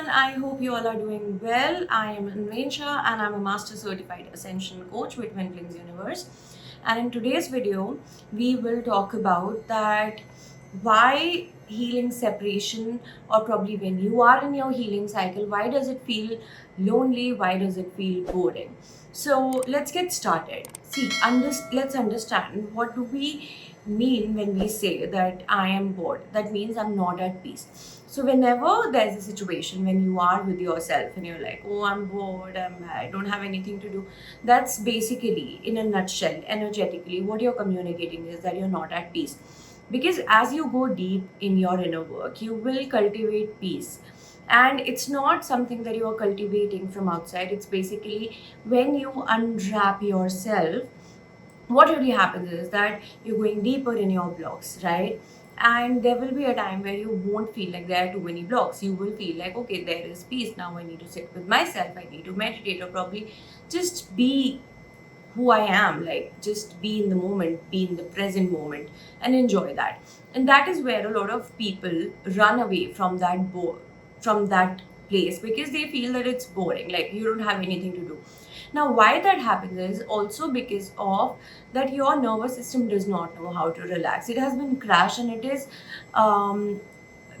everyone. I hope you all are doing well. I am Anvensha and I'm a Master Certified Ascension Coach with Twin Flames Universe. And in today's video, we will talk about that why healing separation, or probably when you are in your healing cycle, why does it feel lonely? Why does it feel boring? So let's get started. See, let's understand what do we mean when we say that I am bored. That means I'm not at peace. So whenever there's a situation when you are with yourself and you're like, oh, I'm bored, I don't have anything to do, that's basically, in a nutshell, energetically, what you're communicating is that you're not at peace. Because as you go deep in your inner work, you will cultivate peace. And it's not something that you are cultivating from outside. It's basically when you unwrap yourself, what really happens is that you're going deeper in your blocks, right? And there will be a time where you won't feel like there are too many blocks. You will feel like, okay, there is peace. Now I need to sit with myself. I need to meditate, or probably just be who I am, like just be in the moment, be in the present moment, and enjoy that. And that is where a lot of people run away from from that place, because they feel that it's boring, like you don't have anything to do. Now, why that happens is also because of that your nervous system does not know how to relax. It has been crashed, and it is um,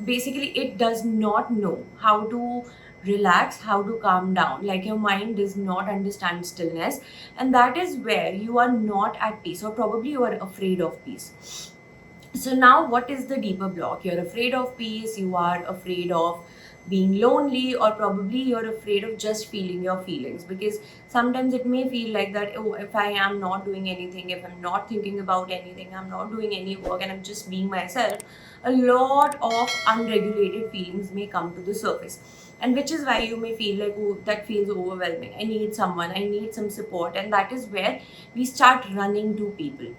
basically it does not know how to relax, how to calm down. Like your mind does not understand stillness, and that is where you are not at peace, or probably you are afraid of peace. So now what is the deeper block? You're afraid of peace, you are afraid of being lonely, or probably you're afraid of just feeling your feelings, because sometimes it may feel like that, oh, if I am not doing anything, if I'm not thinking about anything, I'm not doing any work, and I'm just being myself, a lot of unregulated feelings may come to the surface. And which is why you may feel like, oh, that feels overwhelming, I need someone, I need some support. And that is where we start running to people.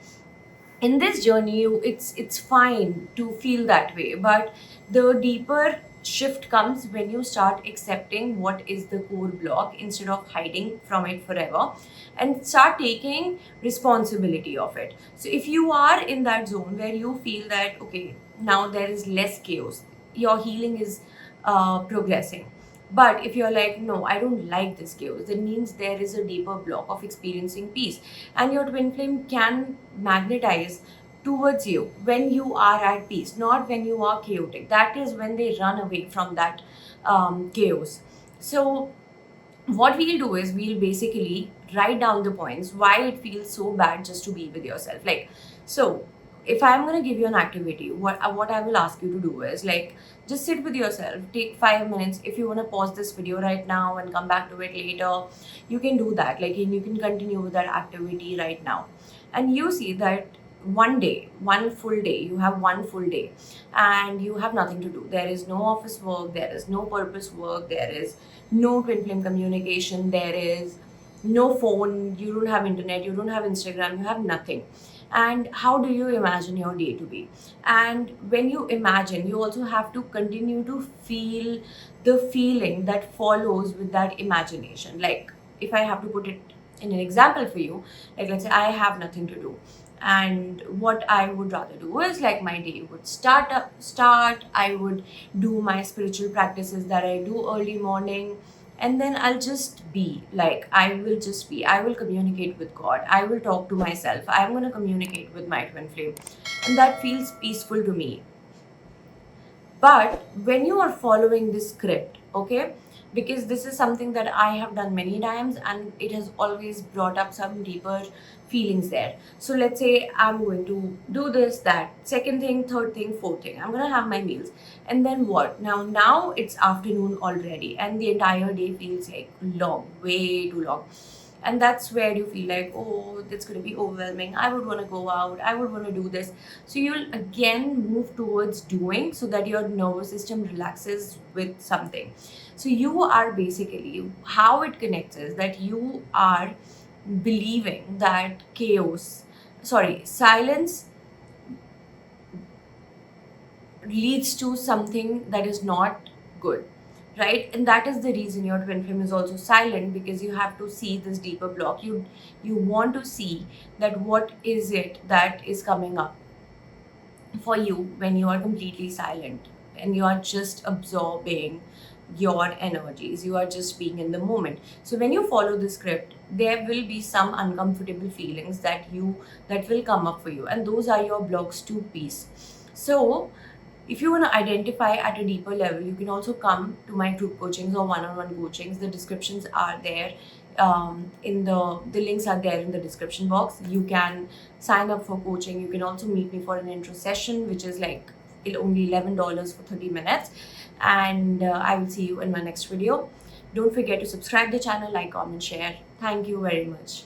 In this journey, it's fine to feel that way, but the deeper shift comes when you start accepting what is the core block, instead of hiding from it forever, and start taking responsibility of it. So if you are in that zone where you feel that, okay, now there is less chaos, your healing is progressing. But if you're like, no, I don't like this chaos, that means there is a deeper block of experiencing peace. And your twin flame can magnetize towards you when you are at peace, not when you are chaotic. That is when they run away from that chaos. So what we'll do is we'll basically write down the points why it feels so bad just to be with yourself. Like, so if I'm going to give you an activity, what I will ask you to do is, like, just sit with yourself, take 5 minutes. If you want to pause this video right now and come back to it later, you can do that. Like, and you can continue with that activity right now. And you see that one day, one full day, you have one full day and you have nothing to do. There is no office work, there is no purpose work, there is no twin flame communication, there is no phone, you don't have internet, you don't have Instagram, you have nothing. And how do you imagine your day to be? And when you imagine, you also have to continue to feel the feeling that follows with that imagination. Like, if I have to put it in an example for you, like, let's say I have nothing to do, and what I would rather do is, like, my day would start, I would do my spiritual practices that I do early morning, and then I'll just be, like, I will just be, I will communicate with God, I will talk to myself, I'm going to communicate with my twin flame, and that feels peaceful to me. But when you are following this script, okay, because this is something that I have done many times and it has always brought up some deeper feelings there. So let's say I'm going to do this, that, second thing, third thing, fourth thing. I'm going to have my meals. And then what? Now it's afternoon already and the entire day feels like long, way too long. And that's where you feel like, oh, that's going to be overwhelming, I would want to go out, I would want to do this. So you'll again move towards doing, so that your nervous system relaxes with something. So you are basically, how it connects is that you are believing that silence leads to something that is not good, right? And that is the reason your twin flame is also silent, because you have to see this deeper block. You want to see that what is it that is coming up for you when you are completely silent and you are just absorbing your energies. You are just being in the moment. So when you follow the script, there will be some uncomfortable feelings that will come up for you, and those are your blocks to peace. So if you want to identify at a deeper level, you can also come to my group coachings or one-on-one coachings. The descriptions are there. In the links are there in the description box. You can sign up for coaching. You can also meet me for an intro session, which is like only $11 for 30 minutes. And I will see you in my next video. Don't forget to subscribe the channel, like, comment, share. Thank you very much.